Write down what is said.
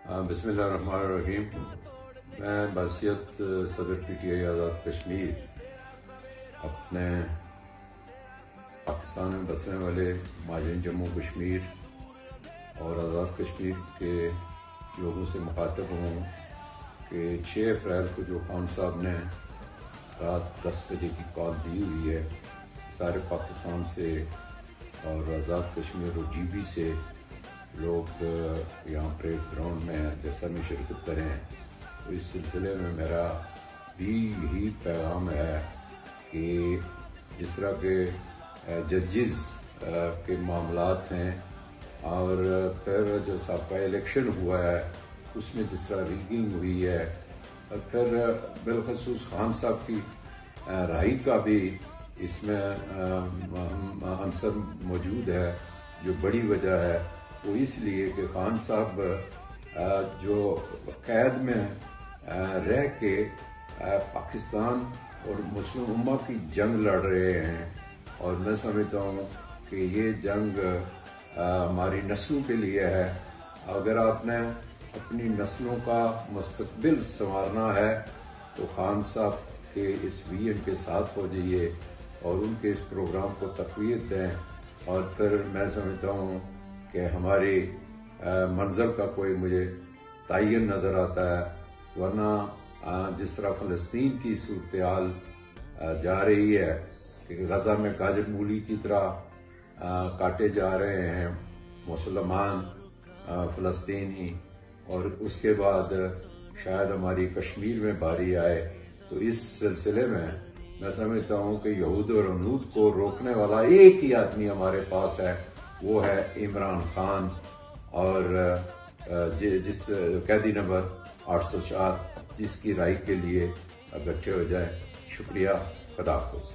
بسم اللہ الرحمن الرحیم۔ میں بحیثیت صدر P T I Azad Kashmir اپنے پاکستان میں بسنے والے مہاجرین جموں کشمیر اور آزاد کشمیر کے لوگوں سے مخاطب ہوں کہ 6 اپریل کو جو خان صاحب نے رات 10 بجے کی کال دی ہوئی ہے سارے پاکستان سے اور آزاد کشمیر اور جی بی سے لوگ یہاں پریڈ گراؤنڈ میں جلسہ میں شرکت کریں، تو اس سلسلے میں میرا بھی یہی پیغام ہے کہ جس طرح کے ججز کے معاملات ہیں اور پھر جو سابقہ الیکشن ہوا ہے اس میں جس طرح ریگنگ ہوئی ہے اور پھر بالخصوص خان صاحب کی رہائی کا بھی اس میں عنصر موجود ہے، جو بڑی وجہ ہے وہ اس لیے کہ خان صاحب جو قید میں رہ کے پاکستان اور مسلم امہ کی جنگ لڑ رہے ہیں، اور میں سمجھتا ہوں کہ یہ جنگ ہماری نسلوں کے لیے ہے۔ اگر آپ نے اپنی نسلوں کا مستقبل سنوارنا ہے تو خان صاحب کے اس ویژن کے ساتھ ہو جائیے اور ان کے اس پروگرام کو تقویت دیں، اور پھر میں سمجھتا ہوں کہ ہماری منزل کا کوئی مجھے تعین نظر آتا ہے، ورنہ جس طرح فلسطین کی صورتحال جا رہی ہے کہ غزہ میں گاجر مولی کی طرح کاٹے جا رہے ہیں مسلمان فلسطینی، اور اس کے بعد شاید ہماری کشمیر میں باری آئے، تو اس سلسلے میں سمجھتا ہوں کہ یہود اور عنود کو روکنے والا ایک ہی آدمی ہمارے پاس ہے، وہ ہے عمران خان، اور جس قیدی نمبر 804 جس کی رہائی کے لیے اکٹھے ہو جائیں۔ شکریہ، خدا حافظ۔